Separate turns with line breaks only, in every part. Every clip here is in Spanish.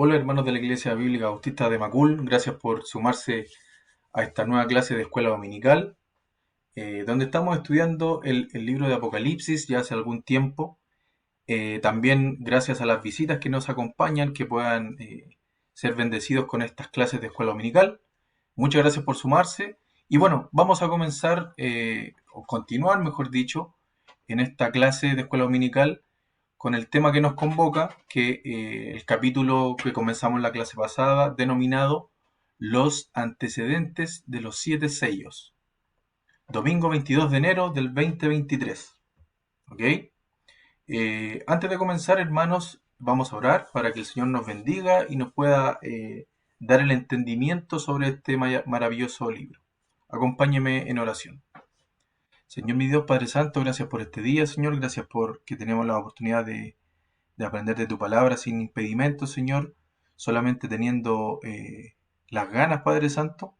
Hola hermanos de la Iglesia Bíblica Bautista de Macul, gracias por sumarse a esta nueva clase de escuela dominical, donde estamos estudiando el libro de Apocalipsis ya hace algún tiempo. También gracias a las visitas que nos acompañan, que puedan ser bendecidos con estas clases de escuela dominical. Muchas gracias por sumarse. Y bueno, vamos a comenzar, o continuar, mejor dicho, en esta clase de escuela dominical con el tema que nos convoca, que el capítulo que comenzamos la clase pasada, denominado Los antecedentes de los siete sellos. Domingo 22 de enero del 2023. ¿Ok? Antes de comenzar, hermanos, vamos a orar para que el Señor nos bendiga y nos pueda dar el entendimiento sobre este maravilloso libro. Acompáñeme en oración. Señor mi Dios, Padre Santo, gracias por este día, Señor. Gracias por que tenemos la oportunidad de aprender de tu palabra sin impedimento, Señor, solamente teniendo las ganas, Padre Santo.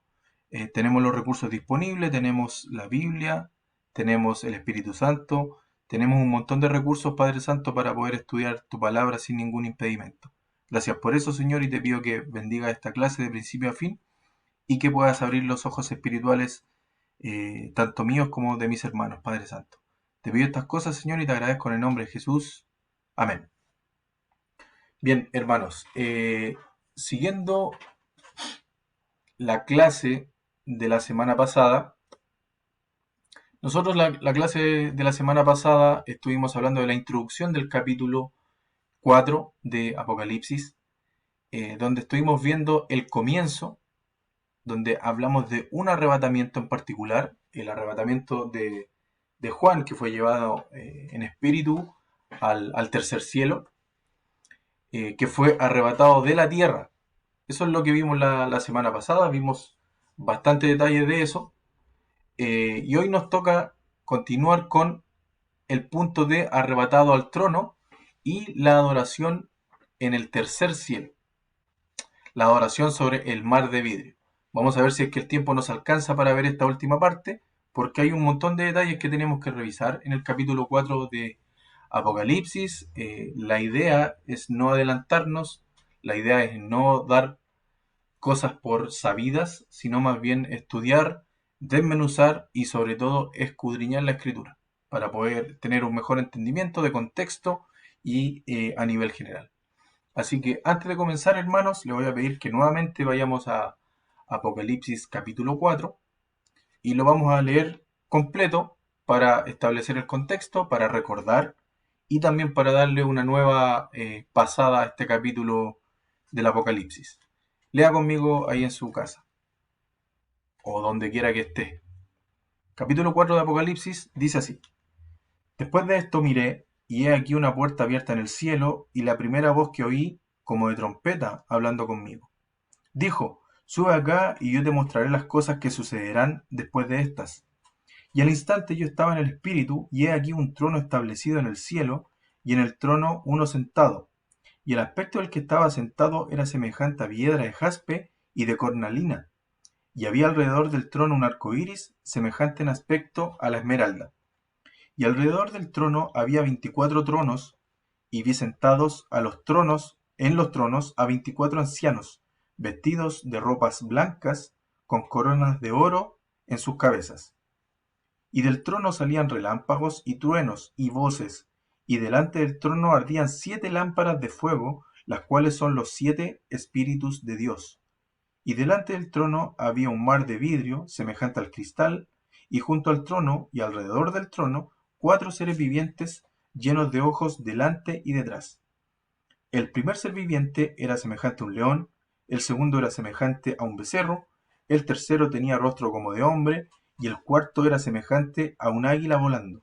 Tenemos los recursos disponibles, tenemos la Biblia, tenemos el Espíritu Santo, tenemos un montón de recursos, Padre Santo, para poder estudiar tu palabra sin ningún impedimento. Gracias por eso, Señor, y te pido que bendiga esta clase de principio a fin y que puedas abrir los ojos espirituales, tanto míos como de mis hermanos, Padre Santo. Te pido estas cosas, Señor, y te agradezco en el nombre de Jesús. Amén. Bien, hermanos, siguiendo la clase de la semana pasada, nosotros la clase de la semana pasada estuvimos hablando de la introducción del capítulo 4 de Apocalipsis, donde estuvimos viendo el comienzo, donde hablamos de un arrebatamiento en particular, el arrebatamiento de Juan, que fue llevado en espíritu al tercer cielo, que fue arrebatado de la tierra. Eso es lo que vimos la semana pasada, vimos bastante detalle de eso. Y hoy nos toca continuar con el punto de arrebatado al trono y la adoración en el tercer cielo, la adoración sobre el mar de vidrio. Vamos a ver si es que el tiempo nos alcanza para ver esta última parte, porque hay un montón de detalles que tenemos que revisar en el capítulo 4 de Apocalipsis. La idea es no adelantarnos, la idea es no dar cosas por sabidas, sino más bien estudiar, desmenuzar y sobre todo escudriñar la escritura para poder tener un mejor entendimiento de contexto y a nivel general. Así que antes de comenzar, hermanos, le voy a pedir que nuevamente vayamos a Apocalipsis capítulo 4 y lo vamos a leer completo para establecer el contexto, para recordar y también para darle una nueva pasada a este capítulo del Apocalipsis. Lea conmigo ahí en su casa o donde quiera que esté. Capítulo 4 de Apocalipsis dice así: Después de esto miré, y he aquí una puerta abierta en el cielo, y la primera voz que oí, como de trompeta, hablando conmigo. Dijo: Sube acá, y yo te mostraré las cosas que sucederán después de estas. Y al instante yo estaba en el espíritu, y he aquí un trono establecido en el cielo, y en el trono uno sentado. Y el aspecto del que estaba sentado era semejante a piedra de jaspe y de cornalina, y había alrededor del trono un arco iris, semejante en aspecto a la esmeralda. Y alrededor del trono había 24 tronos, y vi sentados en los tronos, a 24 ancianos, vestidos de ropas blancas, con coronas de oro en sus cabezas. Y del trono salían relámpagos y truenos y voces, y delante del trono ardían 7 lámparas de fuego, las cuales son los 7 espíritus de Dios. Y delante del trono había un mar de vidrio, semejante al cristal, y junto al trono y alrededor del trono 4 seres vivientes llenos de ojos delante y detrás. El primer ser viviente era semejante a un león, el segundo era semejante a un becerro, el tercero tenía rostro como de hombre, y el cuarto era semejante a un águila volando.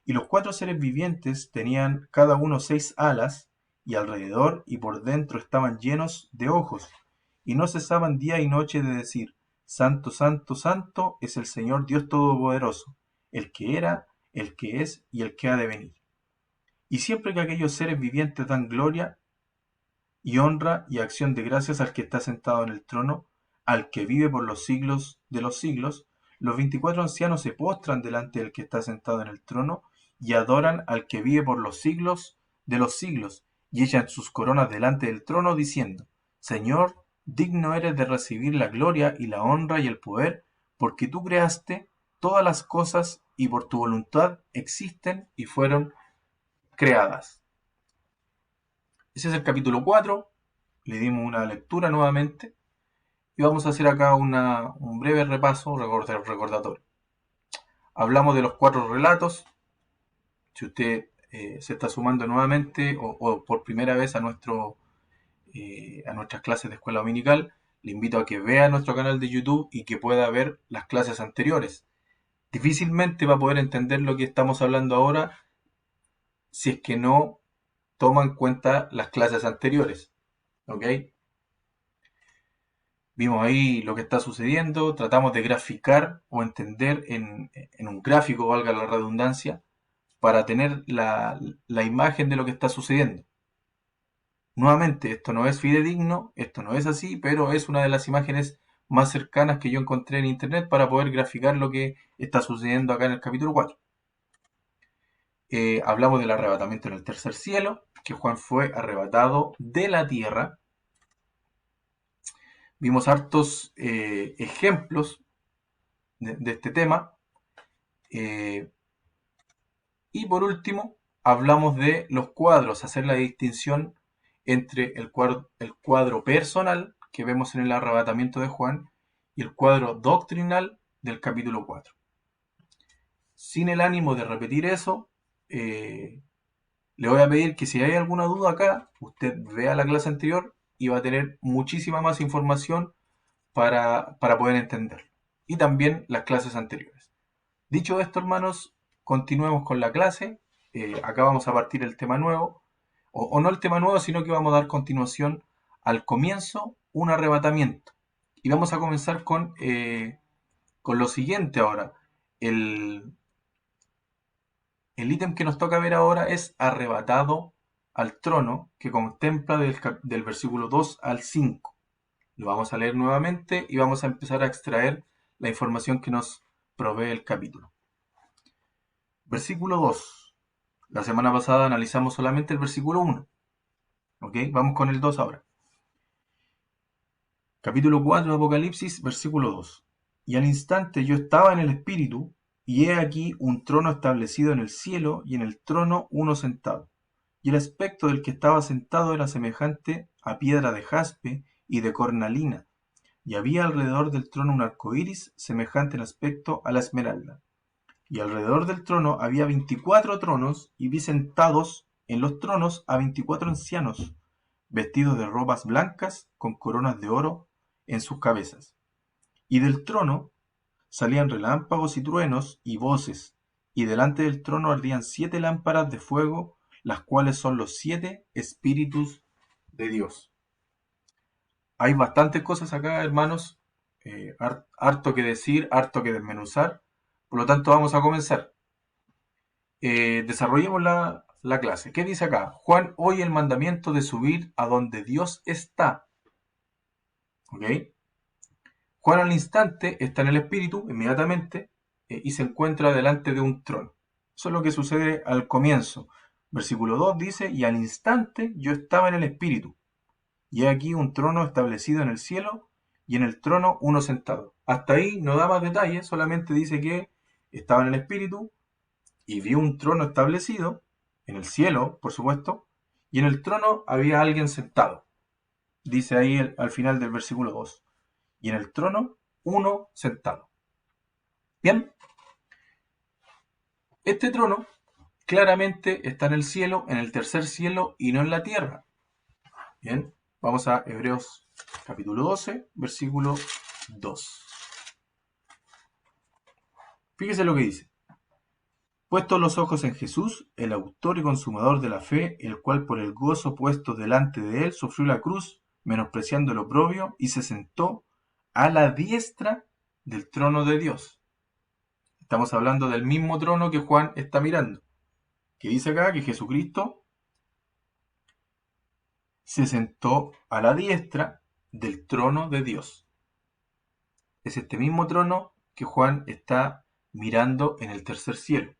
Y los 4 seres vivientes tenían cada uno 6 alas, y alrededor y por dentro estaban llenos de ojos, y no cesaban día y noche de decir: Santo, santo, santo es el Señor Dios Todopoderoso, el que era, el que es y el que ha de venir. Y siempre que aquellos seres vivientes dan gloria y honra y acción de gracias al que está sentado en el trono, al que vive por los siglos de los siglos, los 24 ancianos se postran delante del que está sentado en el trono y adoran al que vive por los siglos de los siglos, y echan sus coronas delante del trono, diciendo: Señor, digno eres de recibir la gloria y la honra y el poder, porque tú creaste todas las cosas y por tu voluntad existen y fueron creadas. Ese es el capítulo 4. Le dimos una lectura nuevamente y vamos a hacer acá un breve repaso, un recordatorio. Hablamos de los 4 relatos. Si usted se está sumando nuevamente o por primera vez a nuestras clases de escuela dominical, le invito a que vea nuestro canal de YouTube y que pueda ver las clases anteriores. Difícilmente va a poder entender lo que estamos hablando ahora si es que no toma en cuenta las clases anteriores. ¿Ok? Vimos ahí lo que está sucediendo, tratamos de graficar o entender en un gráfico, valga la redundancia, para tener la imagen de lo que está sucediendo. Nuevamente, esto no es fidedigno, esto no es así, pero es una de las imágenes más cercanas que yo encontré en internet para poder graficar lo que está sucediendo acá en el capítulo 4. Hablamos del arrebatamiento en el tercer cielo, que Juan fue arrebatado de la tierra. Vimos hartos ejemplos de este tema. Y por último, hablamos de los cuadros, hacer la distinción entre el cuadro personal que vemos en el arrebatamiento de Juan y el cuadro doctrinal del capítulo 4. Sin el ánimo de repetir eso, le voy a pedir que si hay alguna duda acá, usted vea la clase anterior y va a tener muchísima más información para poder entenderlo. Y también las clases anteriores. Dicho esto, hermanos, continuemos con la clase. Acá vamos a partir el tema nuevo, o no el tema nuevo, sino que vamos a dar continuación al comienzo, un arrebatamiento. Y vamos a comenzar con lo siguiente ahora. El ítem que nos toca ver ahora es arrebatado al trono, que contempla del versículo 2 al 5. Lo vamos a leer nuevamente y vamos a empezar a extraer la información que nos provee el capítulo. Versículo 2. La semana pasada analizamos solamente el versículo 1. ¿Ok? Vamos con el 2 ahora. Capítulo 4 de Apocalipsis, versículo 2. Y al instante yo estaba en el Espíritu, y he aquí un trono establecido en el cielo, y en el trono uno sentado. Y el aspecto del que estaba sentado era semejante a piedra de jaspe y de cornalina, y había alrededor del trono un arco iris semejante en aspecto a la esmeralda. Y alrededor del trono había 24 tronos, y vi sentados en los tronos a 24 ancianos, vestidos de ropas blancas, con coronas de oro en sus cabezas. Y del trono salían relámpagos y truenos y voces, y delante del trono ardían 7 lámparas de fuego, las cuales son los 7 espíritus de Dios. Hay bastantes cosas acá, hermanos, harto que decir, harto que desmenuzar. Por lo tanto, vamos a comenzar. Desarrollemos la clase. ¿Qué dice acá? Juan oye el mandamiento de subir a donde Dios está. ¿Ok? Juan al instante está en el Espíritu, inmediatamente, y se encuentra delante de un trono. Eso es lo que sucede al comienzo. Versículo 2 dice, y al instante yo estaba en el Espíritu, y he aquí un trono establecido en el cielo, y en el trono uno sentado. Hasta ahí no da más detalles, solamente dice que estaba en el Espíritu, y vio un trono establecido, en el cielo, por supuesto, y en el trono había alguien sentado. Dice ahí al final del versículo 2. Y en el trono, uno sentado. Bien, este trono claramente está en el cielo, en el tercer cielo y no en la tierra. Bien, vamos a Hebreos capítulo 12, versículo 2. Fíjese lo que dice. Puestos los ojos en Jesús, el autor y consumador de la fe, el cual por el gozo puesto delante de él sufrió la cruz, menospreciando el oprobio, y se sentó a la diestra del trono de Dios. Estamos hablando del mismo trono que Juan está mirando. Que dice acá que Jesucristo se sentó a la diestra del trono de Dios. Es este mismo trono que Juan está mirando en el tercer cielo.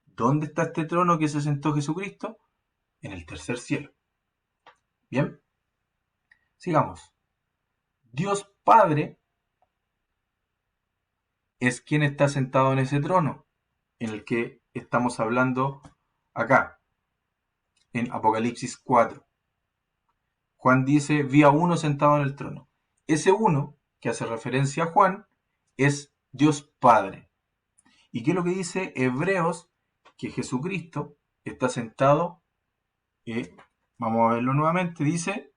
¿Dónde está este trono que se sentó Jesucristo? En el tercer cielo. Bien. Sigamos. Dios Padre es quien está sentado en ese trono, en el que estamos hablando acá, en Apocalipsis 4. Juan dice, vi a uno sentado en el trono. Ese uno, que hace referencia a Juan, es Dios Padre. ¿Y qué es lo que dice Hebreos? Que Jesucristo está sentado, vamos a verlo nuevamente, dice,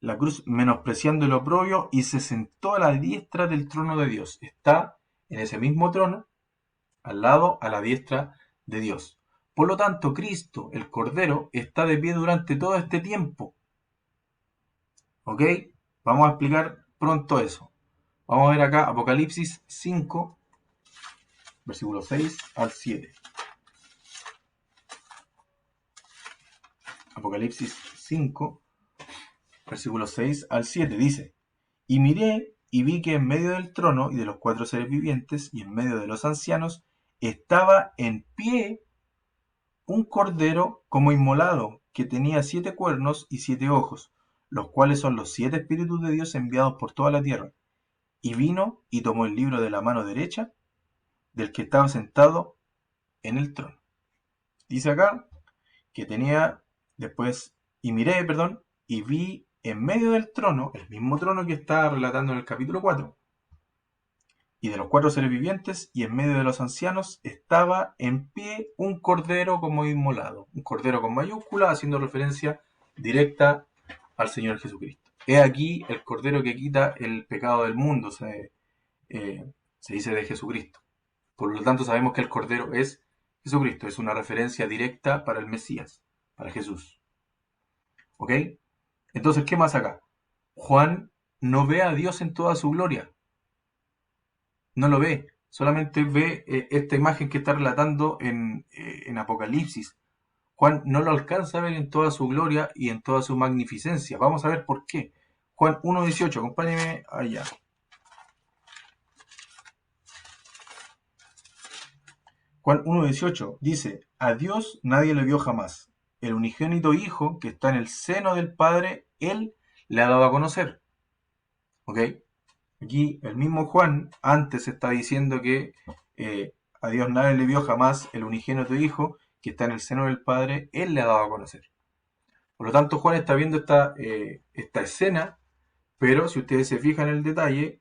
la cruz menospreciando el oprobio y se sentó a la diestra del trono de Dios. Está en ese mismo trono, al lado, a la diestra de Dios. Por lo tanto, Cristo, el Cordero, está de pie durante todo este tiempo. ¿Ok? Vamos a explicar pronto eso. Vamos a ver acá Apocalipsis 5, versículos 6 al 7. Apocalipsis 5, versículos 6 al 7 dice, y miré y vi que en medio del trono y de los 4 seres vivientes y en medio de los ancianos estaba en pie un cordero como inmolado, que tenía 7 cuernos y 7 ojos, los cuales son los 7 espíritus de Dios enviados por toda la tierra. Y vino y tomó el libro de la mano derecha del que estaba sentado en el trono. Dice acá que tenía después, y vi en medio del trono, el mismo trono que está relatando en el capítulo 4, y de los 4 seres vivientes, y en medio de los ancianos, estaba en pie un cordero como inmolado. Un cordero con mayúscula, haciendo referencia directa al Señor Jesucristo. He aquí el cordero que quita el pecado del mundo, se dice de Jesucristo. Por lo tanto, sabemos que el cordero es Jesucristo. Es una referencia directa para el Mesías, para Jesús. ¿Ok? Entonces, ¿qué más acá? Juan no ve a Dios en toda su gloria. No lo ve, solamente ve esta imagen que está relatando en Apocalipsis. Juan no lo alcanza a ver en toda su gloria y en toda su magnificencia. Vamos a ver por qué. Juan 1.18, acompáñeme allá. Juan 1.18 dice, a Dios nadie le vio jamás. El unigénito Hijo que está en el seno del Padre, Él le ha dado a conocer. ¿Ok? Aquí el mismo Juan antes está diciendo que a Dios nadie le vio jamás, el unigénito Hijo que está en el seno del Padre, Él le ha dado a conocer. Por lo tanto, Juan está viendo esta escena, pero si ustedes se fijan en el detalle,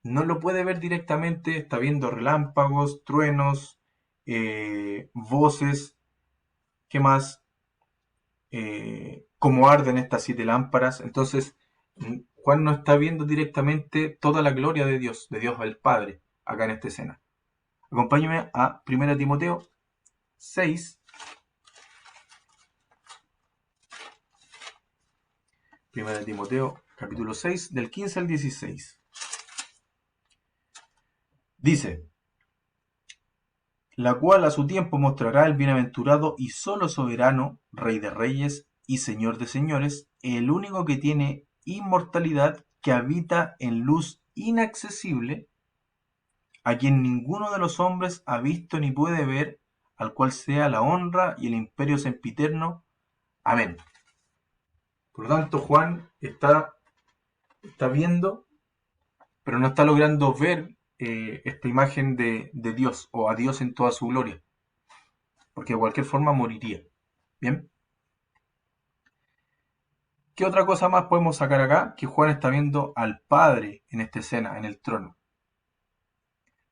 no lo puede ver directamente, está viendo relámpagos, truenos, voces, ¿qué más? Cómo arden estas 7 lámparas. Entonces, Juan no está viendo directamente toda la gloria de Dios el Padre, acá en esta escena. Acompáñenme a 1 Timoteo 6. 1 Timoteo capítulo 6, del 15 al 16. Dice, la cual a su tiempo mostrará el bienaventurado y solo soberano, Rey de reyes y Señor de señores, el único que tiene inmortalidad, que habita en luz inaccesible, a quien ninguno de los hombres ha visto ni puede ver, al cual sea la honra y el imperio sempiterno. Amén. Por lo tanto, Juan está viendo, pero no está logrando ver esta imagen de Dios o a Dios en toda su gloria, porque de cualquier forma moriría. ¿Bien? ¿Qué otra cosa más podemos sacar acá? Que Juan está viendo al Padre en esta escena, en el trono.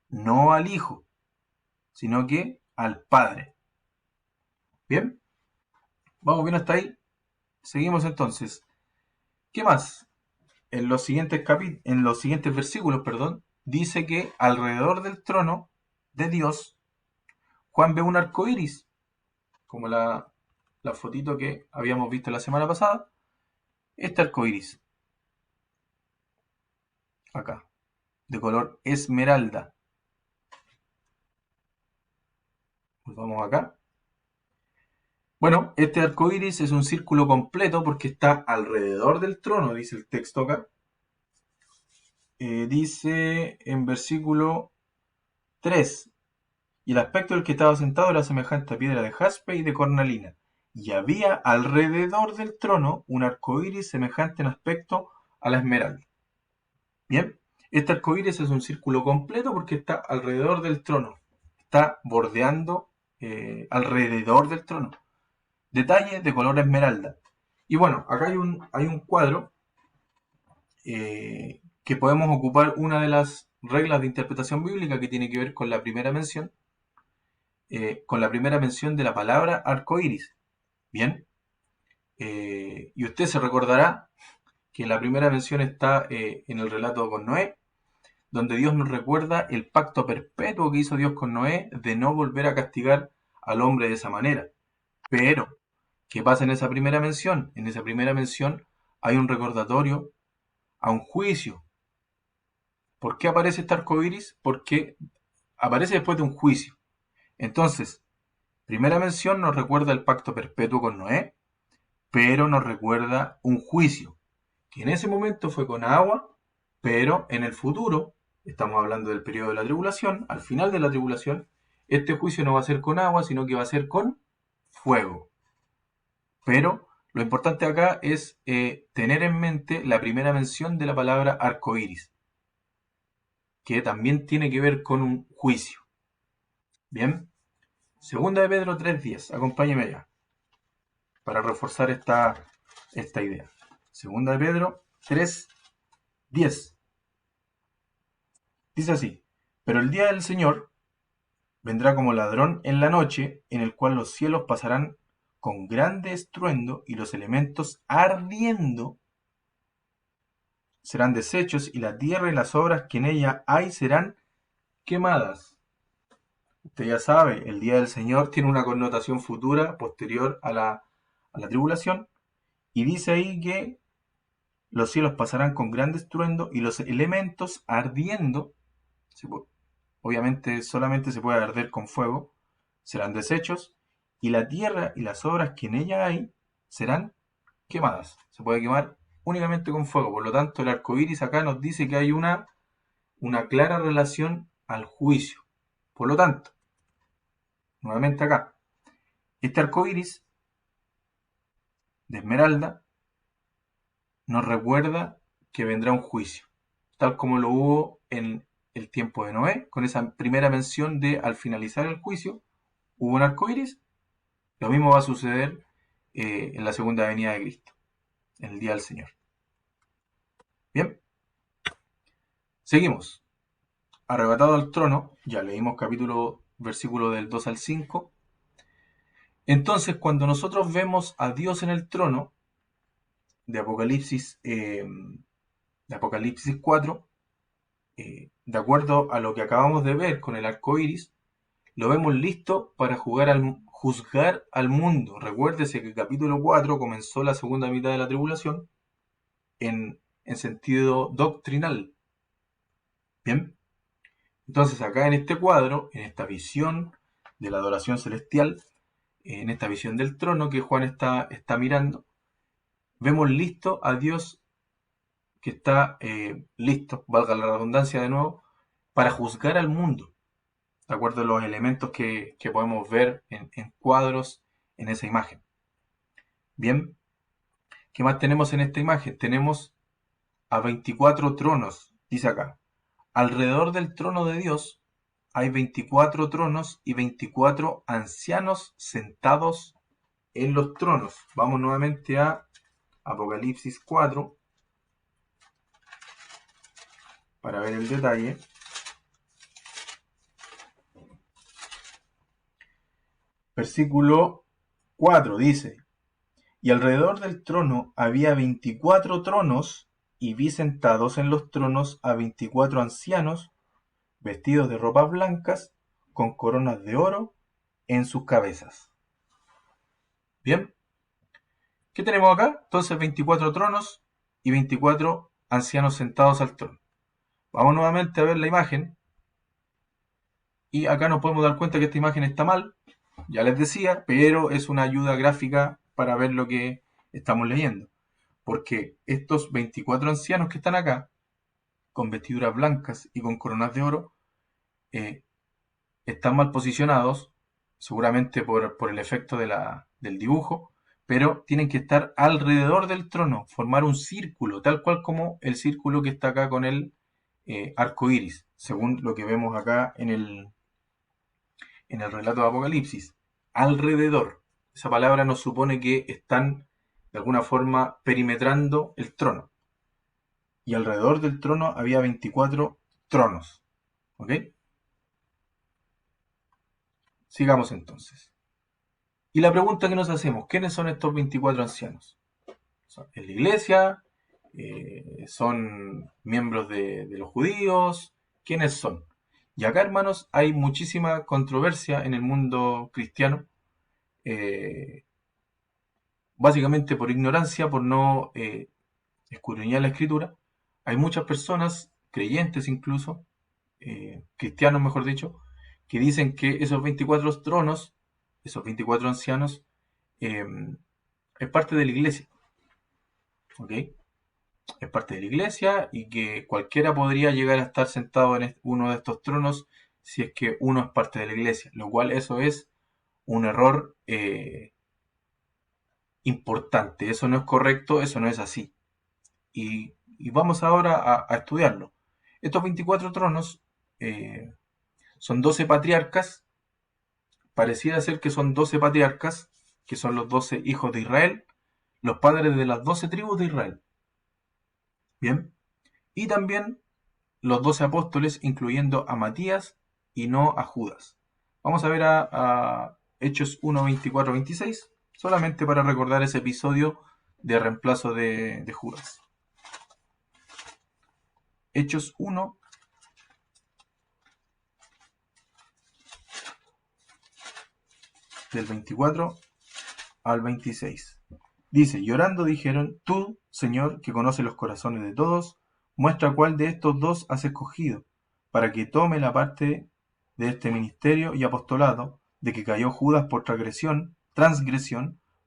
No al Hijo, sino que al Padre. ¿Bien? ¿Vamos bien hasta ahí? Seguimos entonces. ¿Qué más? En los siguientes versículos, dice que alrededor del trono de Dios, Juan ve un arco iris, como la fotito que habíamos visto la semana pasada. Este arco iris, acá, de color esmeralda. Pues vamos acá. Bueno, este arco iris es un círculo completo porque está alrededor del trono, dice el texto acá. Dice en versículo 3, Y el aspecto del que estaba sentado era semejante a piedra de jaspe y de cornalina. Y había alrededor del trono un arco iris semejante en aspecto a la esmeralda. Bien, este arco iris es un círculo completo porque está alrededor del trono. Está bordeando alrededor del trono. Detalles de color esmeralda. Y bueno, acá hay un cuadro que podemos ocupar una de las reglas de interpretación bíblica que tiene que ver con la primera mención de la palabra arcoíris. Bien, y usted se recordará que la primera mención está en el relato con Noé, donde Dios nos recuerda el pacto perpetuo que hizo Dios con Noé de no volver a castigar al hombre de esa manera. Pero, ¿qué pasa en esa primera mención? En esa primera mención hay un recordatorio a un juicio. ¿Por qué aparece este arco iris? Porque aparece después de un juicio. Entonces, primera mención nos recuerda el pacto perpetuo con Noé, pero nos recuerda un juicio, que en ese momento fue con agua, pero en el futuro, estamos hablando del periodo de la tribulación, al final de la tribulación, este juicio no va a ser con agua, sino que va a ser con fuego. Pero lo importante acá es tener en mente la primera mención de la palabra arcoíris, que también tiene que ver con un juicio. Bien, segunda de Pedro 3:10, acompáñeme allá, para reforzar esta idea. Segunda de Pedro 3:10. Dice así: pero el día del Señor vendrá como ladrón en la noche, en el cual los cielos pasarán con grande estruendo y los elementos ardiendo serán deshechos y la tierra y las obras que en ella hay serán quemadas. Usted ya sabe, el día del Señor tiene una connotación futura posterior a la tribulación y dice ahí que los cielos pasarán con grande estruendo y los elementos ardiendo, obviamente solamente se puede arder con fuego, serán deshechos y la tierra y las obras que en ella hay serán quemadas. Se puede quemar únicamente con fuego. Por lo tanto, el arco iris acá nos dice que hay una clara relación al juicio. Por lo tanto, nuevamente acá, este arco iris de esmeralda nos recuerda que vendrá un juicio, tal como lo hubo en el tiempo de Noé, con esa primera mención de al finalizar el juicio hubo un arco iris. Lo mismo va a suceder en la segunda venida de Cristo, en el día del Señor. Bien, seguimos. Arrebatado al trono, ya leímos versículo del 2 al 5. Entonces, cuando nosotros vemos a Dios en el trono de Apocalipsis 4, de acuerdo a lo que acabamos de ver con el arco iris, lo vemos listo para juzgar al mundo. Recuérdese que el capítulo 4 comenzó la segunda mitad de la tribulación en sentido doctrinal. Bien, entonces acá en este cuadro, en esta visión de la adoración celestial, en esta visión del trono que Juan está mirando, vemos listo a Dios que está listo, valga la redundancia de nuevo, para juzgar al mundo, de acuerdo a los elementos que podemos ver en cuadros en esa imagen. Bien, ¿qué más tenemos en esta imagen? Tenemos a 24 tronos, dice acá. Alrededor del trono de Dios hay 24 tronos y 24 ancianos sentados en los tronos. Vamos nuevamente a Apocalipsis 4 para ver el detalle. Versículo 4 dice: y alrededor del trono había 24 tronos, y vi sentados en los tronos a 24 ancianos, vestidos de ropas blancas, con coronas de oro en sus cabezas. Bien, ¿qué tenemos acá? Entonces 24 tronos y 24 ancianos sentados al trono. Vamos nuevamente a ver la imagen. Y acá nos podemos dar cuenta que esta imagen está mal, ya les decía, pero es una ayuda gráfica para ver lo que estamos leyendo. Porque estos 24 ancianos que están acá, con vestiduras blancas y con coronas de oro, están mal posicionados, seguramente por el efecto del dibujo, pero tienen que estar alrededor del trono, formar un círculo, tal cual como el círculo que está acá con el arco iris, según lo que vemos acá en el relato de Apocalipsis. Alrededor. Esa palabra nos supone que están de alguna forma perimetrando el trono. Y alrededor del trono había 24 tronos. ¿Ok? Sigamos entonces. Y la pregunta que nos hacemos, ¿quiénes son estos 24 ancianos? ¿En la iglesia? ¿Son miembros de los judíos? ¿Quiénes son? Y acá, hermanos, hay muchísima controversia en el mundo cristiano, eh, básicamente por ignorancia, por no escudriñar la escritura. Hay muchas personas, creyentes incluso, cristianos mejor dicho, que dicen que esos 24 tronos, esos 24 ancianos, eh, es parte de la iglesia, ¿ok? Es parte de la iglesia y que cualquiera podría llegar a estar sentado en uno de estos tronos si es que uno es parte de la iglesia, lo cual eso es un error importante, eso no es correcto, eso no es así. Y vamos ahora a estudiarlo. Estos 24 tronos son 12 patriarcas, pareciera ser que son 12 patriarcas, que son los 12 hijos de Israel, los padres de las 12 tribus de Israel. Bien, y también los 12 apóstoles, incluyendo a Matías y no a Judas. Vamos a ver a Hechos 1, 24, 26, solamente para recordar ese episodio de reemplazo de Judas. Hechos 1, del 24 al 26. Dice, llorando dijeron, tú, Señor, que conoces los corazones de todos, muestra cuál de estos dos has escogido, para que tome la parte de este ministerio y apostolado, de que cayó Judas por transgresión,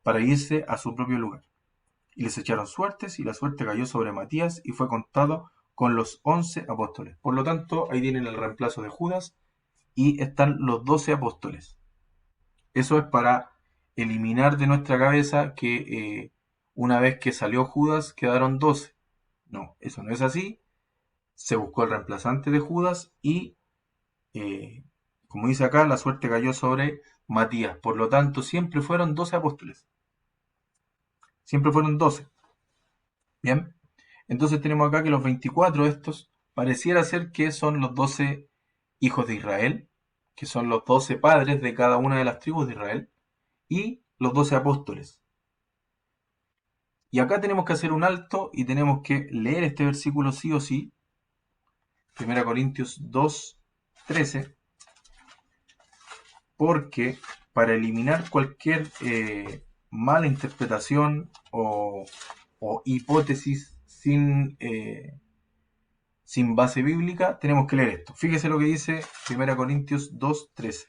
para irse a su propio lugar. Y les echaron suertes, y la suerte cayó sobre Matías, y fue contado con los 11 apóstoles. Por lo tanto, ahí tienen el reemplazo de Judas, y están los 12 apóstoles. Eso es para eliminar de nuestra cabeza que una vez que salió Judas quedaron 12. No, eso no es así. Se buscó el reemplazante de Judas y, como dice acá, la suerte cayó sobre Matías. Por lo tanto, siempre fueron 12 apóstoles. Siempre fueron 12. Bien. Entonces tenemos acá que los 24 de estos pareciera ser que son los 12 hijos de Israel, que son los 12 padres de cada una de las tribus de Israel, y los 12 apóstoles. Y acá tenemos que hacer un alto y tenemos que leer este versículo sí o sí. 1 Corintios 2, 13. Porque para eliminar cualquier mala interpretación o hipótesis sin base bíblica, tenemos que leer esto. Fíjese lo que dice 1 Corintios 2, 13.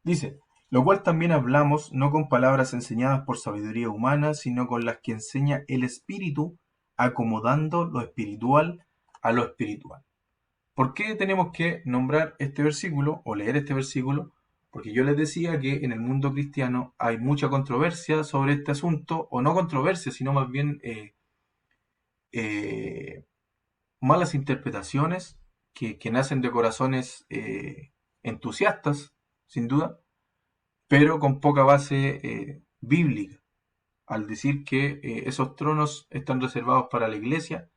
Dice, lo cual también hablamos no con palabras enseñadas por sabiduría humana, sino con las que enseña el Espíritu, acomodando lo espiritual a lo espiritual. ¿Por qué tenemos que nombrar este versículo o leer este versículo? Porque yo les decía que en el mundo cristiano hay mucha controversia sobre este asunto, o no controversia, sino más bien malas interpretaciones que nacen de corazones entusiastas, sin duda, pero con poca base bíblica, al decir que esos tronos están reservados para la iglesia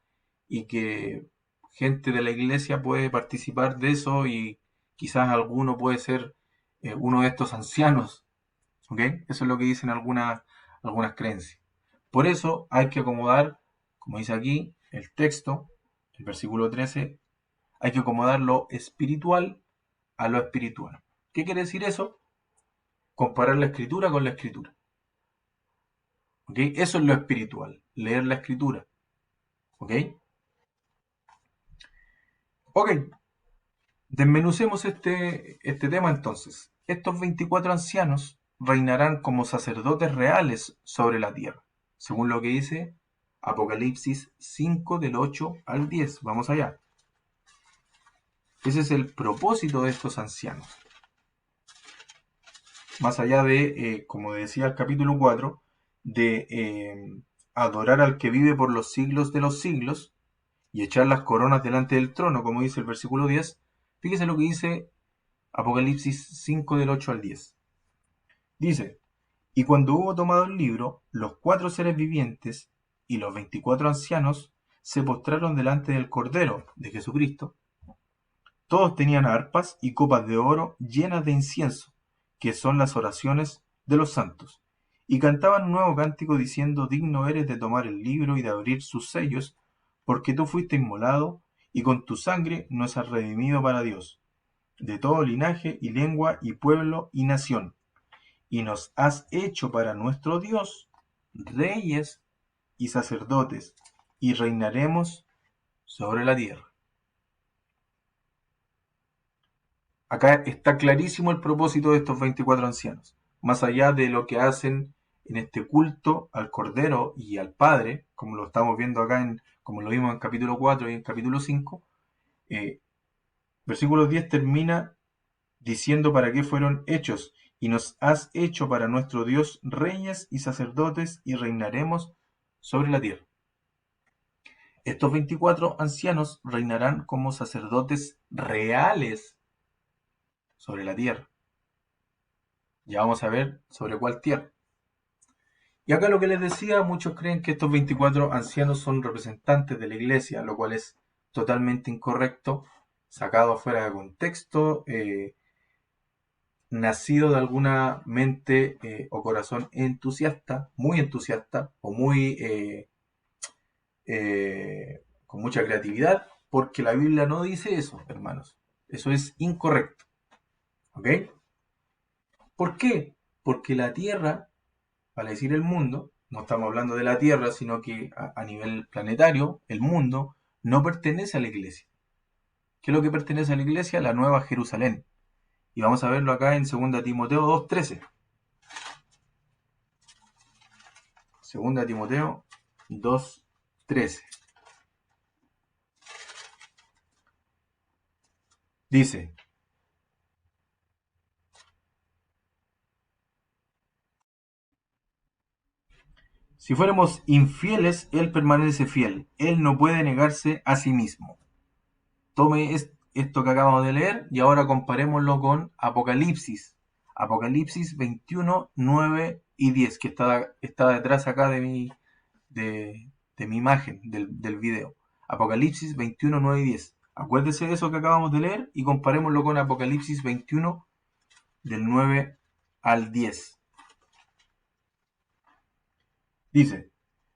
y que gente de la iglesia puede participar de eso y quizás alguno puede ser uno de estos ancianos, ¿ok? Eso es lo que dicen algunas creencias. Por eso hay que acomodar, como dice aquí el texto, el versículo 13, hay que acomodar lo espiritual a lo espiritual. ¿Qué quiere decir eso? Comparar la escritura con la escritura. ¿Ok? Eso es lo espiritual, leer la escritura. ¿Ok? Ok, desmenucemos este tema entonces. Estos 24 ancianos reinarán como sacerdotes reales sobre la tierra, según lo que dice Apocalipsis 5 del 8 al 10. Vamos allá. Ese es el propósito de estos ancianos. Más allá de, como decía el capítulo 4, de adorar al que vive por los siglos de los siglos y echar las coronas delante del trono, como dice el versículo 10, fíjese lo que dice Apocalipsis 5 del 8 al 10. Dice, y cuando hubo tomado el libro, los 4 seres vivientes y los 24 ancianos se postraron delante del Cordero de Jesucristo. Todos tenían arpas y copas de oro llenas de incienso, que son las oraciones de los santos, y cantaban un nuevo cántico diciendo, digno eres de tomar el libro y de abrir sus sellos, porque tú fuiste inmolado, y con tu sangre nos has redimido para Dios, de todo linaje y lengua y pueblo y nación, y nos has hecho para nuestro Dios reyes y sacerdotes, y reinaremos sobre la tierra. Acá está clarísimo el propósito de estos 24 ancianos. Más allá de lo que hacen en este culto al Cordero y al Padre, como lo estamos viendo acá, como lo vimos en capítulo 4 y en capítulo 5, versículo 10 termina diciendo para qué fueron hechos. Y nos has hecho para nuestro Dios reyes y sacerdotes y reinaremos sobre la tierra. Estos 24 ancianos reinarán como sacerdotes reales sobre la tierra. Ya vamos a ver sobre cuál tierra. Y acá lo que les decía, muchos creen que estos 24 ancianos son representantes de la iglesia, lo cual es totalmente incorrecto, sacado afuera de contexto, nacido de alguna mente o corazón entusiasta, muy entusiasta o muy con mucha creatividad, porque la Biblia no dice eso, hermanos. Eso es incorrecto. ¿Ok? ¿Por qué? Porque la tierra, vale decir el mundo, no estamos hablando de la tierra, sino que a nivel planetario, el mundo no pertenece a la iglesia. ¿Qué es lo que pertenece a la iglesia? La Nueva Jerusalén. Y vamos a verlo acá en 2 Timoteo 2:13. 2 Timoteo 2:13. Dice, si fuéramos infieles, Él permanece fiel. Él no puede negarse a sí mismo. Tome esto que acabamos de leer y ahora comparémoslo con Apocalipsis. Apocalipsis 21, 9 y 10, que está detrás acá de mi imagen, del video. Apocalipsis 21, 9 y 10. Acuérdese de eso que acabamos de leer y comparémoslo con Apocalipsis 21, del 9 al 10. Dice,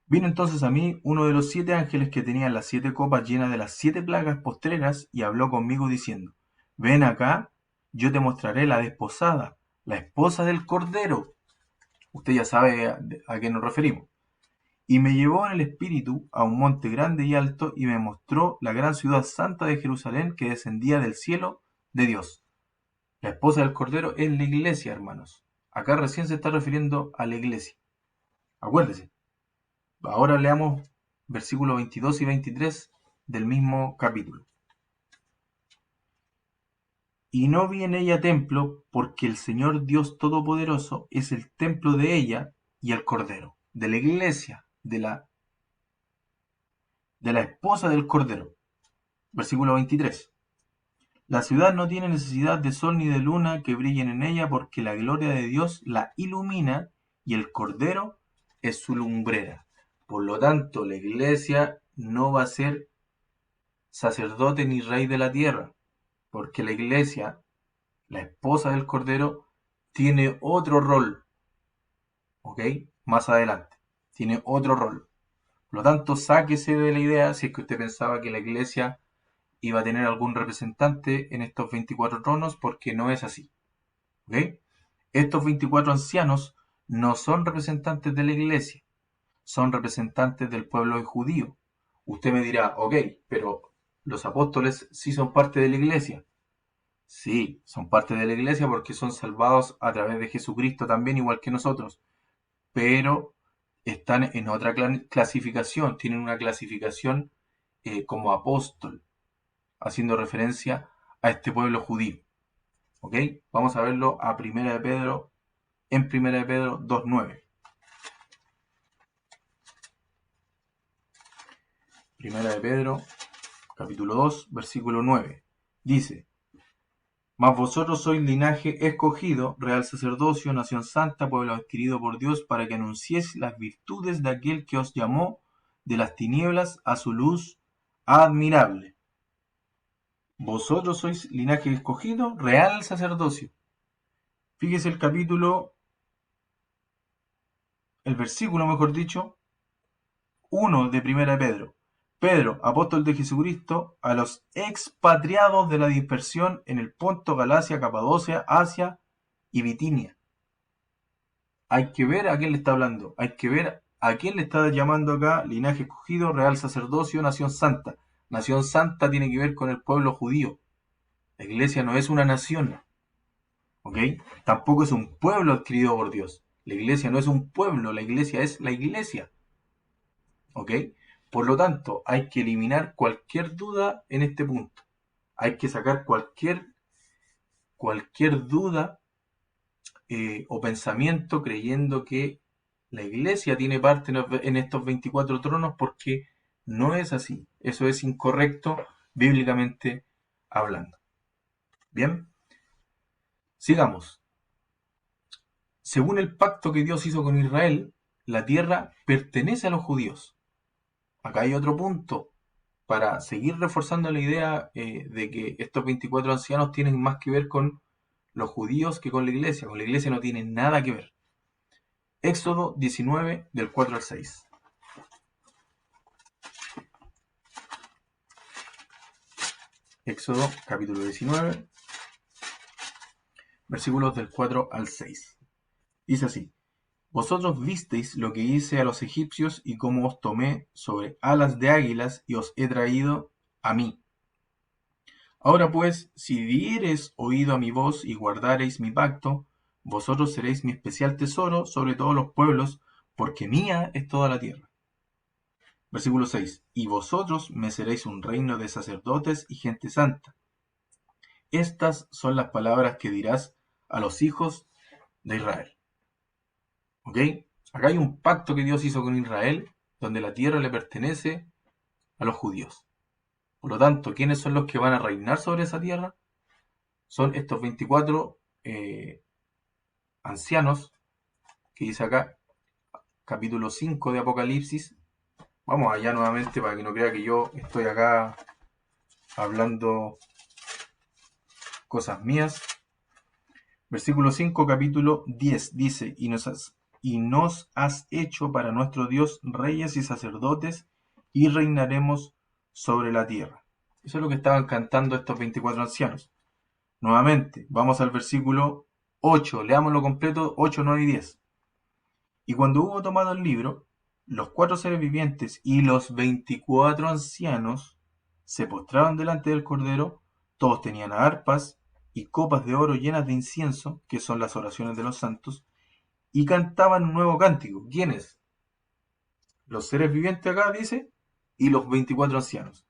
vino entonces a mí uno de los 7 ángeles que tenían las 7 copas llenas de las 7 plagas postreras y habló conmigo diciendo, ven acá, yo te mostraré la desposada, la esposa del Cordero. Usted ya sabe a qué nos referimos. Y me llevó en el espíritu a un monte grande y alto y me mostró la gran ciudad santa de Jerusalén que descendía del cielo de Dios. La esposa del Cordero es la iglesia, hermanos. Acá recién se está refiriendo a la iglesia. Acuérdese. Ahora leamos versículos 22 y 23 del mismo capítulo. Y no vi en ella templo, porque el Señor Dios Todopoderoso es el templo de ella y el Cordero, de la iglesia, de la esposa del Cordero. Versículo 23. La ciudad no tiene necesidad de sol ni de luna que brillen en ella, porque la gloria de Dios la ilumina y el Cordero es su lumbrera. Por lo tanto, la iglesia no va a ser sacerdote ni rey de la tierra, porque la iglesia, la esposa del Cordero, tiene otro rol, ¿ok? Más adelante, tiene otro rol. Por lo tanto, sáquese de la idea si es que usted pensaba que la iglesia iba a tener algún representante en estos 24 tronos, porque no es así, ¿ok? Estos 24 ancianos no son representantes de la iglesia, son representantes del pueblo judío. Usted me dirá, ok, pero los apóstoles sí son parte de la iglesia. Sí, son parte de la iglesia porque son salvados a través de Jesucristo también, igual que nosotros, pero están en otra clasificación, tienen una clasificación como apóstol, haciendo referencia a este pueblo judío. ¿Ok? Vamos a verlo a Primera de Pedro, en Primera de Pedro 2:9. Primera de Pedro, capítulo 2, versículo 9. Dice: Mas vosotros sois linaje escogido, real sacerdocio, nación santa, pueblo adquirido por Dios, para que anunciéis las virtudes de aquel que os llamó de las tinieblas a su luz admirable. Vosotros sois linaje escogido, real sacerdocio. Fíjese el versículo, mejor dicho, 1 de Primera de Pedro. Pedro, apóstol de Jesucristo, a los expatriados de la dispersión en el Ponto, Galacia, Capadocia, Asia y Bitinia. Hay que ver a quién le está hablando. Hay que ver a quién le está llamando acá linaje escogido, real sacerdocio, nación santa. Nación santa tiene que ver con el pueblo judío. La iglesia no es una nación, ¿ok? Tampoco es un pueblo adquirido por Dios. La iglesia no es un pueblo, la iglesia es la iglesia, ¿ok? Por lo tanto, hay que eliminar cualquier duda en este punto. Hay que sacar cualquier duda o pensamiento creyendo que la iglesia tiene parte en estos 24 tronos, porque no es así. Eso es incorrecto bíblicamente hablando. Bien, sigamos. Según el pacto que Dios hizo con Israel, la tierra pertenece a los judíos. Acá hay otro punto para seguir reforzando la idea de que estos 24 ancianos tienen más que ver con los judíos que con la iglesia. Con la iglesia no tienen nada que ver. Éxodo 19, del 4 al 6. Éxodo capítulo 19, versículos del 4 al 6. Dice así: Vosotros visteis lo que hice a los egipcios y cómo os tomé sobre alas de águilas y os he traído a mí. Ahora pues, si diereis oído a mi voz y guardareis mi pacto, vosotros seréis mi especial tesoro sobre todos los pueblos, porque mía es toda la tierra. Versículo 6. Y vosotros me seréis un reino de sacerdotes y gente santa. Estas son las palabras que dirás a los hijos de Israel. ¿Ok? Acá hay un pacto que Dios hizo con Israel, donde la tierra le pertenece a los judíos. Por lo tanto, ¿quiénes son los que van a reinar sobre esa tierra? Son estos 24 ancianos que dice acá, capítulo 5 de Apocalipsis. Vamos allá nuevamente para que no crea que yo estoy acá hablando cosas mías. Versículo 5, capítulo 10, dice: y nos has hecho para nuestro Dios reyes y sacerdotes, y reinaremos sobre la tierra. Eso es lo que estaban cantando estos 24 ancianos. Nuevamente, vamos al versículo 8, leámoslo completo, 8, 9 y 10. Y cuando hubo tomado el libro, los 4 seres vivientes y los 24 ancianos se postraron delante del Cordero. Todos tenían arpas y copas de oro llenas de incienso, que son las oraciones de los santos, y cantaban un nuevo cántico. ¿Quiénes? Los seres vivientes acá dice, y los 24 ancianos.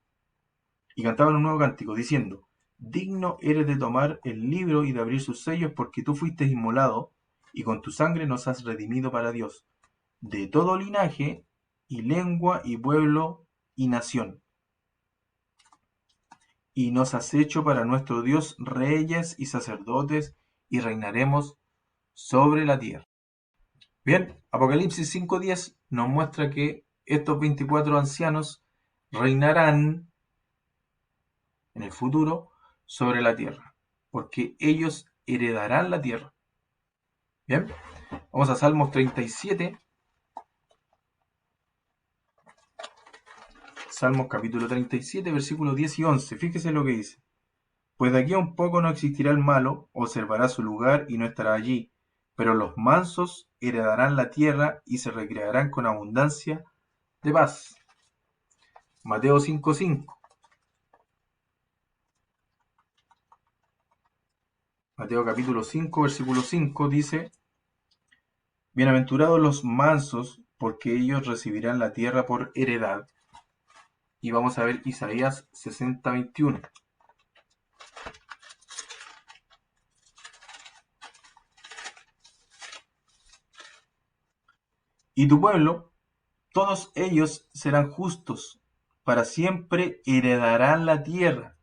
Y cantaban un nuevo cántico, diciendo: digno eres de tomar el libro y de abrir sus sellos, porque tú fuiste inmolado, y con tu sangre nos has redimido para Dios, de todo linaje, y lengua, y pueblo, y nación. Y nos has hecho para nuestro Dios reyes y sacerdotes, y reinaremos sobre la tierra. Bien, Apocalipsis 5:10 nos muestra que estos 24 ancianos reinarán en el futuro sobre la tierra, porque ellos heredarán la tierra. Bien, vamos a Salmos 37. Salmos capítulo 37, versículos 10 y 11. Fíjese lo que dice: pues de aquí a un poco no existirá el malo, observará su lugar y no estará allí, pero los mansos heredarán la tierra y se recrearán con abundancia de paz. Mateo 5:5. Mateo capítulo 5, versículo 5 dice: bienaventurados los mansos, porque ellos recibirán la tierra por heredad. Y vamos a ver Isaías 60:21. Y tu pueblo, todos ellos serán justos, para siempre heredarán la tierra,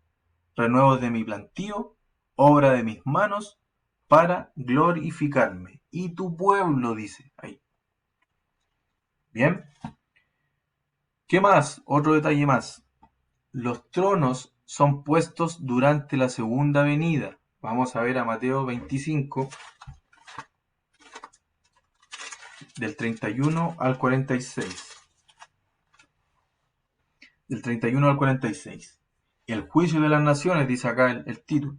renuevos de mi plantío, obra de mis manos, para glorificarme. Y tu pueblo, dice ahí. Bien. ¿Qué más? Otro detalle más. Los tronos son puestos durante la segunda venida. Vamos a ver a Mateo 25, del 31 al 46. Del 31 al 46. El juicio de las naciones, dice acá el título.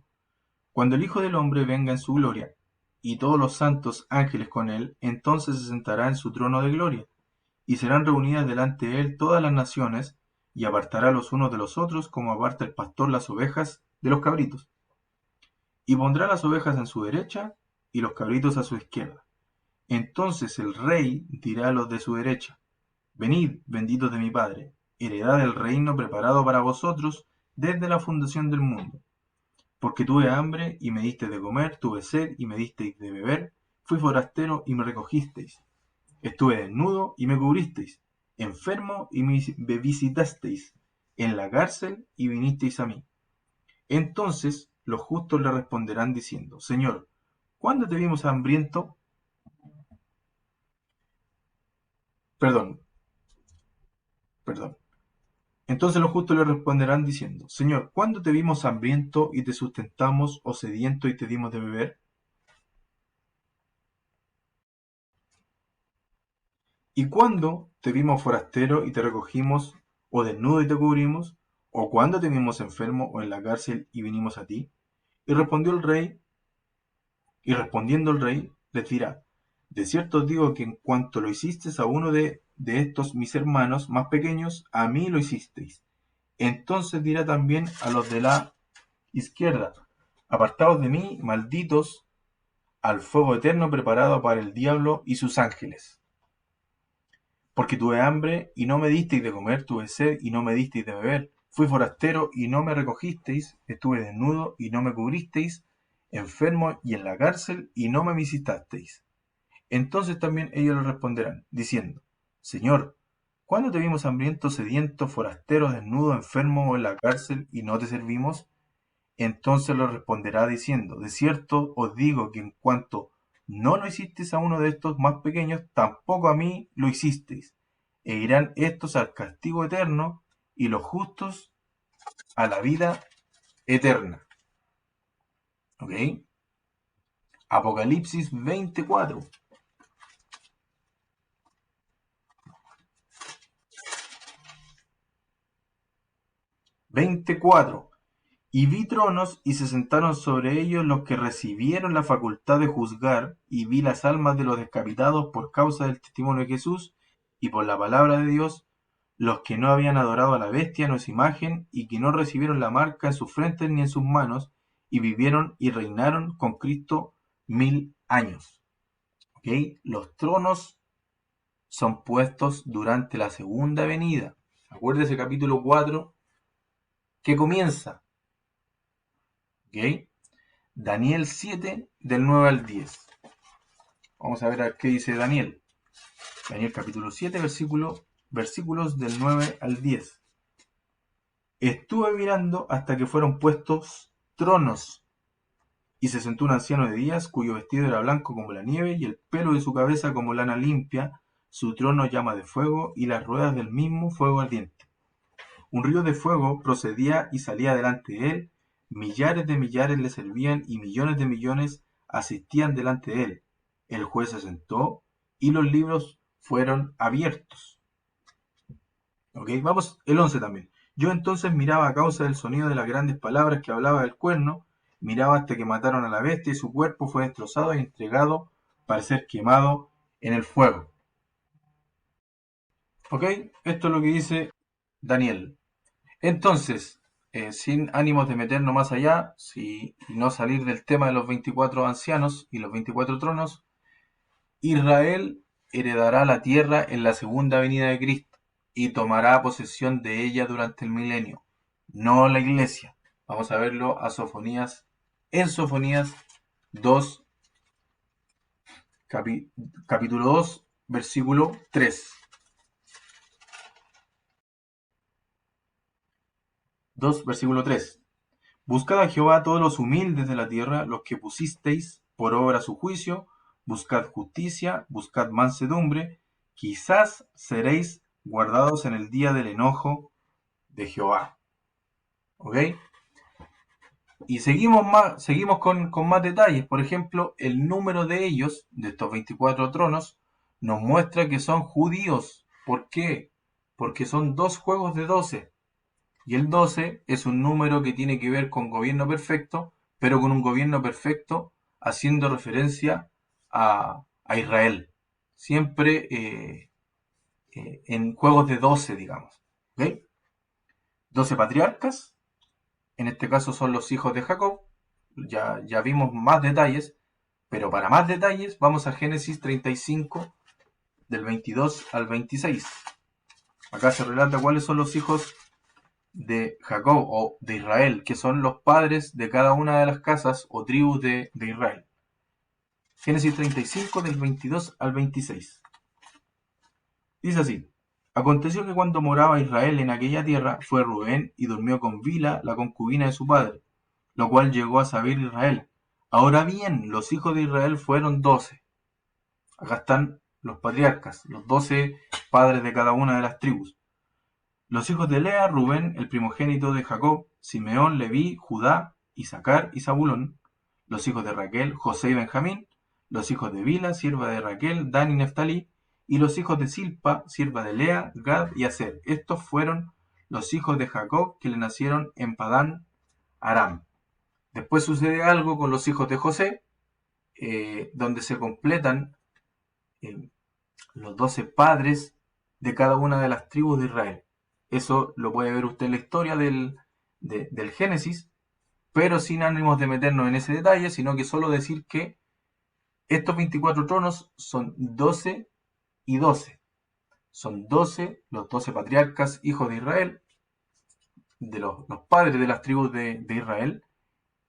Cuando el Hijo del Hombre venga en su gloria, y todos los santos ángeles con él, entonces se sentará en su trono de gloria, y serán reunidas delante de él todas las naciones, y apartará los unos de los otros, como aparta el pastor las ovejas de los cabritos. Y pondrá las ovejas en su derecha, y los cabritos a su izquierda. Entonces el rey dirá a los de su derecha: Venid, benditos de mi Padre, heredad el reino preparado para vosotros desde la fundación del mundo. Porque tuve hambre y me disteis de comer, tuve sed y me disteis de beber, fui forastero y me recogisteis. Estuve desnudo y me cubristeis, enfermo y me visitasteis, en la cárcel y vinisteis a mí. Entonces los justos le responderán diciendo: Señor, ¿cuándo te vimos hambriento? Perdón, perdón. Entonces los justos le responderán diciendo: Señor, ¿cuándo te vimos hambriento y te sustentamos, o sediento y te dimos de beber? ¿Y cuándo te vimos forastero y te recogimos, o desnudo y te cubrimos? ¿O cuándo te vimos enfermo o en la cárcel y vinimos a ti? Y respondió el rey, y respondiendo el rey, les dirá: De cierto os digo que en cuanto lo hicisteis a uno de estos mis hermanos más pequeños, a mí lo hicisteis. Entonces dirá también a los de la izquierda: Apartaos de mí, malditos, al fuego eterno preparado para el diablo y sus ángeles. Porque tuve hambre y no me disteis de comer, tuve sed y no me disteis de beber, fui forastero y no me recogisteis, estuve desnudo y no me cubristeis, enfermo y en la cárcel y no me visitasteis. Entonces también ellos le responderán, diciendo: Señor, ¿cuándo te vimos hambriento, sediento, forastero, desnudo, enfermo o en la cárcel y no te servimos? Entonces le responderá diciendo: De cierto os digo que en cuanto no lo hicisteis a uno de estos más pequeños, tampoco a mí lo hicisteis. E irán estos al castigo eterno, y los justos a la vida eterna. ¿Ok? Apocalipsis 24. 24. Y vi tronos, y se sentaron sobre ellos los que recibieron la facultad de juzgar, y vi las almas de los decapitados por causa del testimonio de Jesús y por la palabra de Dios, los que no habían adorado a la bestia, no es imagen, y que no recibieron la marca en sus frentes ni en sus manos, y vivieron y reinaron con Cristo 1000 años. ¿Ok? Los tronos son puestos durante la segunda venida. Acuérdese capítulo 4, que comienza. ¿Ok? Daniel 7, del 9 al 10. Vamos a ver qué dice Daniel. Daniel capítulo 7, versículos del 9 al 10. Estuve mirando hasta que fueron puestos tronos, y se sentó un anciano de días, cuyo vestido era blanco como la nieve, y el pelo de su cabeza como lana limpia, su trono llama de fuego, y las ruedas del mismo fuego ardiente. Un río de fuego procedía y salía delante de él, millares de millares le servían, y millones de millones asistían delante de él. El juez se sentó, y los libros fueron abiertos. ¿Ok? Vamos, el 11 también. Yo entonces miraba a causa del sonido de las grandes palabras que hablaba del cuerno, miraba hasta que mataron a la bestia y su cuerpo fue destrozado y entregado para ser quemado en el fuego. ¿Ok? Esto es lo que dice Daniel. Entonces, sin ánimos de meternos más allá, y no salir del tema de los 24 ancianos y los 24 tronos, Israel heredará la tierra en la segunda venida de Cristo y tomará posesión de ella durante el milenio, no la iglesia. Vamos a verlo en Sofonías 2, capítulo 2, versículo 3. 2, versículo 3. Buscad a Jehová todos los humildes de la tierra, los que pusisteis por obra su juicio, buscad justicia, buscad mansedumbre, quizás seréis guardados en el día del enojo de Jehová. ¿Ok? Y seguimos con más detalles. Por ejemplo, el número de ellos, de estos 24 tronos, nos muestra que son judíos. ¿Por qué? Porque son dos juegos de 12. Y el 12 es un número que tiene que ver con gobierno perfecto, pero con un gobierno perfecto haciendo referencia a Israel. Siempre en juegos de 12, digamos. ¿Ok? 12 patriarcas, en este caso son los hijos de Jacob. Ya vimos más detalles, pero para más detalles vamos a Génesis 35, del 22 al 26. Acá se relata cuáles son los hijos de Jacob o de Israel, que son los padres de cada una de las casas o tribus de Israel. Génesis 35 del 22 al 26. Dice así: Aconteció que cuando moraba Israel en aquella tierra, fue Rubén y durmió con Bila, la concubina de su padre, lo cual llegó a saber Israel. Ahora bien, los hijos de Israel fueron 12. Acá están los patriarcas, los 12 padres de cada una de las tribus. Los hijos de Lea, Rubén, el primogénito de Jacob, Simeón, Leví, Judá, Isaacar y Zabulón. Los hijos de Raquel, José y Benjamín. Los hijos de Bila, sierva de Raquel, Dan y Neftalí. Y los hijos de Silpa, sierva de Lea, Gad y Aser. Estos fueron los hijos de Jacob que le nacieron en Padán Aram. Después sucede algo con los hijos de José, donde se completan los 12 padres de cada una de las tribus de Israel. Eso lo puede ver usted en la historia del Génesis, pero sin ánimos de meternos en ese detalle, sino que solo decir que estos 24 tronos son 12 y 12. Son 12, los 12 patriarcas, hijos de Israel, de los padres de las tribus de Israel.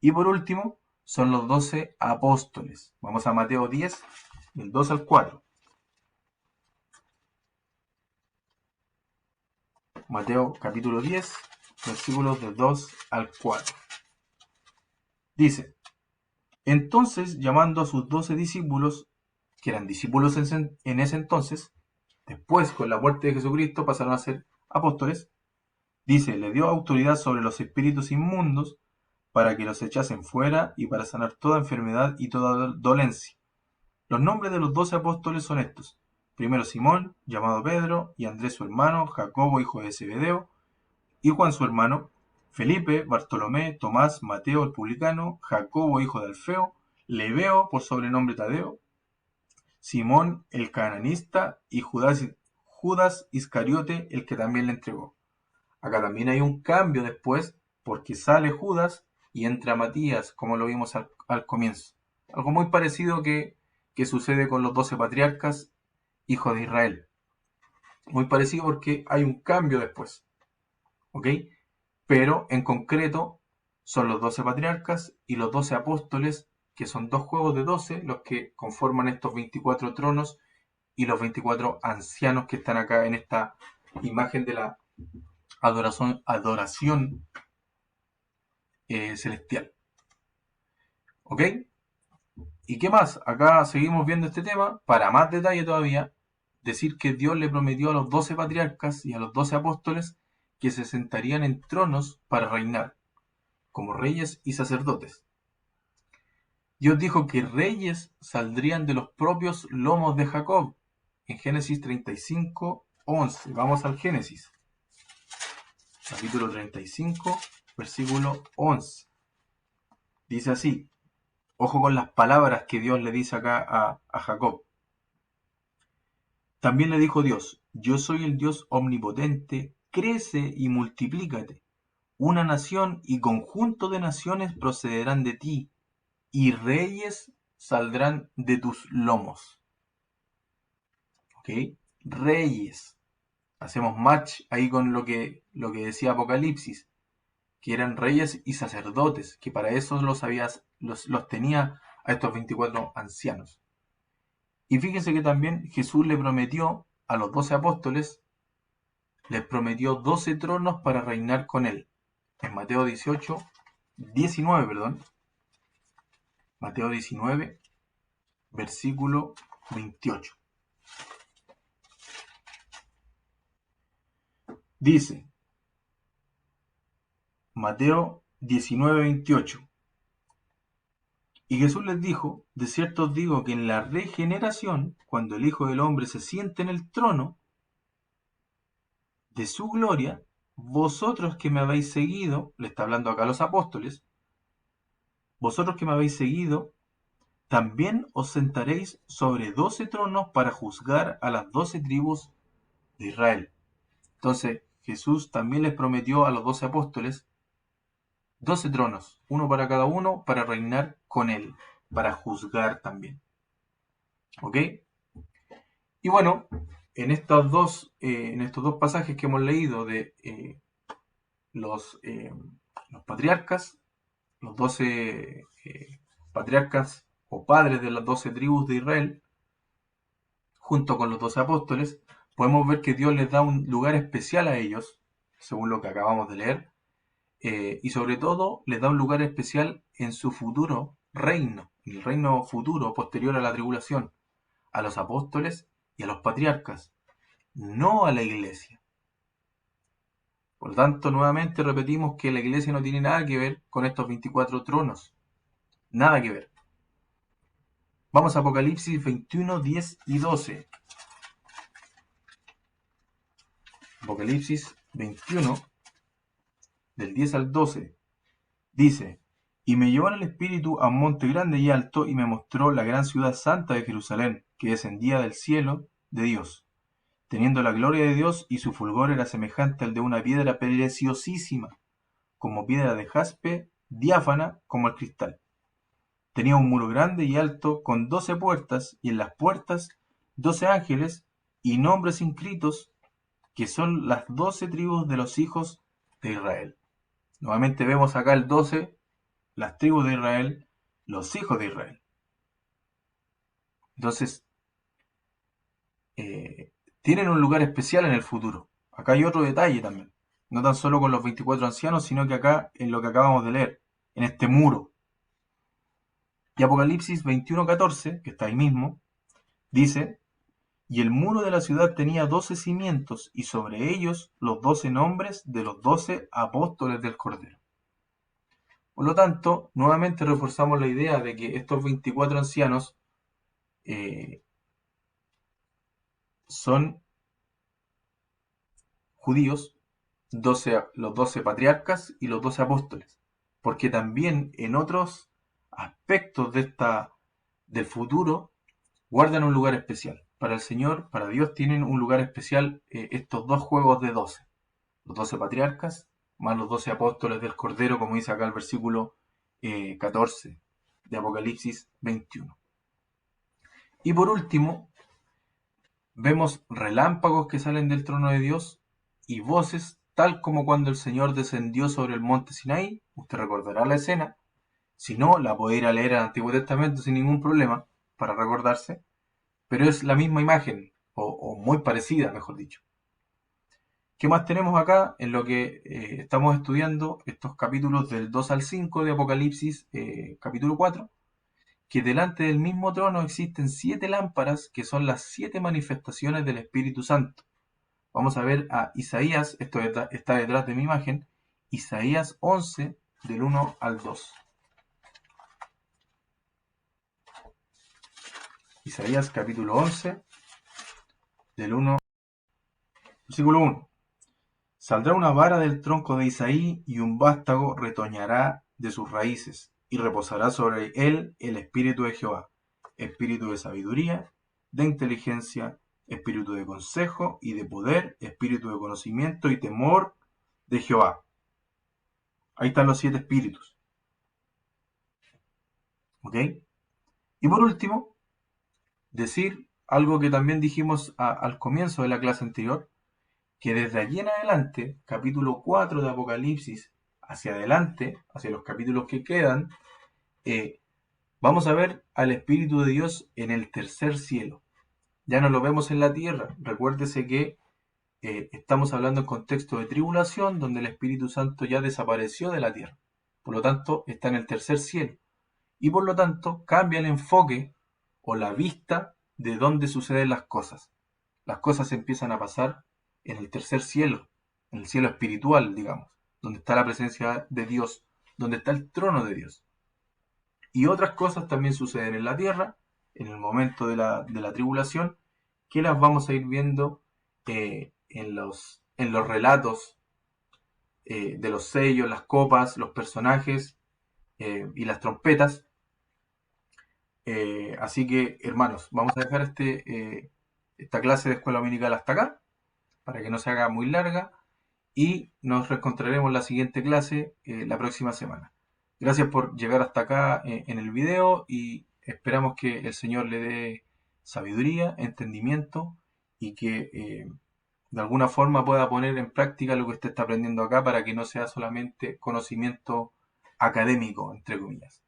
Y por último, son los 12 apóstoles. Vamos a Mateo 10, del 2 al 4. Mateo capítulo 10, versículos del 2 al 4. Dice: Entonces, llamando a sus 12 discípulos, que eran discípulos en ese entonces, después con la muerte de Jesucristo pasaron a ser apóstoles, dice, le dio autoridad sobre los espíritus inmundos para que los echasen fuera y para sanar toda enfermedad y toda dolencia. Los nombres de los 12 apóstoles son estos: primero Simón, llamado Pedro, y Andrés su hermano, Jacobo hijo de Zebedeo, y Juan su hermano, Felipe, Bartolomé, Tomás, Mateo el publicano, Jacobo hijo de Alfeo, Lebeo por sobrenombre Tadeo, Simón el cananista y Judas Iscariote el que también le entregó. Acá también hay un cambio después, porque sale Judas y entra Matías, como lo vimos al comienzo. Algo muy parecido que sucede con los 12 patriarcas, hijos de Israel. Muy parecido porque hay un cambio después. ¿Ok? Pero en concreto son los 12 patriarcas y los 12 apóstoles, que son dos juegos de 12 los que conforman estos 24 tronos y los 24 ancianos que están acá en esta imagen de la adoración celestial. ¿Ok? ¿Y qué más? Acá seguimos viendo este tema. Para más detalle todavía, decir que Dios le prometió a los 12 patriarcas y a los 12 apóstoles que se sentarían en tronos para reinar, como reyes y sacerdotes. Dios dijo que reyes saldrían de los propios lomos de Jacob, en Génesis 35, 11. Vamos al Génesis, capítulo 35, versículo 11. Dice así, ojo con las palabras que Dios le dice acá a Jacob. También le dijo Dios, yo soy el Dios omnipotente, crece y multiplícate. Una nación y conjunto de naciones procederán de ti, y reyes saldrán de tus lomos. ¿Ok? Reyes. Hacemos match ahí con lo que decía Apocalipsis, que eran reyes y sacerdotes, que para eso los tenía a estos 24 ancianos. Y fíjense que también Jesús le prometió a los 12 apóstoles, les prometió 12 tronos para reinar con él. En Mateo 19, perdón. Mateo 19, versículo 28. Dice, Mateo 19, 28. Y Jesús les dijo, de cierto os digo que en la regeneración, cuando el Hijo del Hombre se siente en el trono de su gloria, vosotros que me habéis seguido, le está hablando acá a los apóstoles, vosotros que me habéis seguido, también os sentaréis sobre 12 tronos para juzgar a las 12 tribus de Israel. Entonces, Jesús también les prometió a los 12 apóstoles 12 tronos, uno para cada uno, para reinar con él, para juzgar también. ¿Ok? Y bueno, en estos dos pasajes que hemos leído de los patriarcas, los 12 patriarcas o padres de las 12 tribus de Israel, junto con los 12 apóstoles, podemos ver que Dios les da un lugar especial a ellos, según lo que acabamos de leer, y sobre todo les da un lugar especial en su futuro reino, el reino futuro posterior a la tribulación, a los apóstoles y a los patriarcas, no a la iglesia. Por lo tanto, nuevamente repetimos que la iglesia no tiene nada que ver con estos 24 tronos. Nada que ver. Vamos a Apocalipsis 21, 10 y 12. Apocalipsis 21, del 10 al 12. Dice, y me llevó en el espíritu a un monte grande y alto, y me mostró la gran ciudad santa de Jerusalén, que descendía del cielo de Dios, teniendo la gloria de Dios, y su fulgor era semejante al de una piedra preciosísima, como piedra de jaspe, diáfana como el cristal. Tenía un muro grande y alto, con 12 puertas, y en las puertas 12 ángeles, y nombres inscritos, que son las 12 tribus de los hijos de Israel. Nuevamente vemos acá el 12, las tribus de Israel, los hijos de Israel. Entonces, tienen un lugar especial en el futuro. Acá hay otro detalle también. No tan solo con los 24 ancianos, sino que acá en lo que acabamos de leer, en este muro. Y Apocalipsis 21:14, que está ahí mismo, dice, y el muro de la ciudad tenía 12 cimientos, y sobre ellos los 12 nombres de los 12 apóstoles del Cordero. Por lo tanto, nuevamente reforzamos la idea de que estos 24 ancianos son judíos, los 12 patriarcas y los 12 apóstoles, porque también en otros aspectos del futuro guardan un lugar especial. Para el Señor, para Dios, tienen un lugar especial estos dos juegos de 12, los 12 patriarcas más los 12 apóstoles del Cordero, como dice acá el versículo 14 de Apocalipsis 21. Y por último, vemos relámpagos que salen del trono de Dios y voces, tal como cuando el Señor descendió sobre el monte Sinaí. Usted recordará la escena. Si no, la puede ir a leer al Antiguo Testamento sin ningún problema para recordarse. Pero es la misma imagen, o muy parecida, mejor dicho. ¿Qué más tenemos acá? En lo que estamos estudiando estos capítulos del 2 al 5 de Apocalipsis, capítulo 4, que delante del mismo trono existen 7 lámparas que son las 7 manifestaciones del Espíritu Santo. Vamos a ver a Isaías, esto está detrás de mi imagen, Isaías 11, del 1 al 2. Isaías capítulo 11, del 1, versículo 1. Saldrá una vara del tronco de Isaí, y un vástago retoñará de sus raíces, y reposará sobre él el espíritu de Jehová, espíritu de sabiduría, de inteligencia, espíritu de consejo y de poder, espíritu de conocimiento y temor de Jehová. Ahí están los 7 espíritus. ¿Ok? Y por último, decir algo que también dijimos al comienzo de la clase anterior, que desde allí en adelante, capítulo 4 de Apocalipsis, hacia adelante, hacia los capítulos que quedan, Vamos a ver al Espíritu de Dios en el tercer cielo. Ya no lo vemos en la tierra. Recuérdese que estamos hablando en contexto de tribulación, donde el Espíritu Santo ya desapareció de la tierra. Por lo tanto, está en el tercer cielo. Y por lo tanto, cambia el enfoque o la vista de dónde suceden las cosas. Las cosas empiezan a pasar en el tercer cielo, en el cielo espiritual, digamos, donde está la presencia de Dios, donde está el trono de Dios. Y otras cosas también suceden en la tierra, en el momento de la tribulación, que las vamos a ir viendo en los relatos de los sellos, las copas, los personajes y las trompetas. Así que, hermanos, vamos a dejar esta clase de escuela dominical hasta acá, para que no se haga muy larga, y nos reencontraremos en la siguiente clase la próxima semana. Gracias por llegar hasta acá en el video y esperamos que el Señor le dé sabiduría, entendimiento y que de alguna forma pueda poner en práctica lo que usted está aprendiendo acá para que no sea solamente conocimiento académico, entre comillas.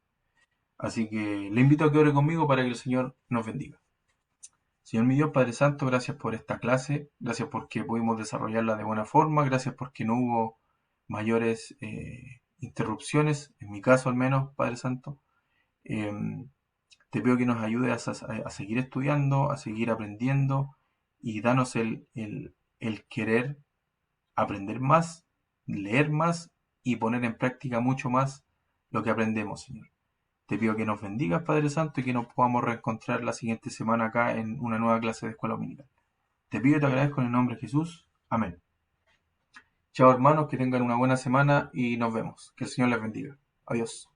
Así que le invito a que ore conmigo para que el Señor nos bendiga. Señor mi Dios, Padre Santo, gracias por esta clase, gracias porque pudimos desarrollarla de buena forma, gracias porque no hubo mayores interrupciones, en mi caso al menos, Padre Santo. Eh, Te pido que nos ayudes a seguir estudiando, a seguir aprendiendo y danos el querer aprender más, leer más y poner en práctica mucho más lo que aprendemos, Señor. Te pido que nos bendigas, Padre Santo, y que nos podamos reencontrar la siguiente semana acá en una nueva clase de Escuela Dominical. Te pido y te agradezco en el nombre de Jesús. Amén. Chao, hermanos, que tengan una buena semana y nos vemos. Que el Señor les bendiga. Adiós.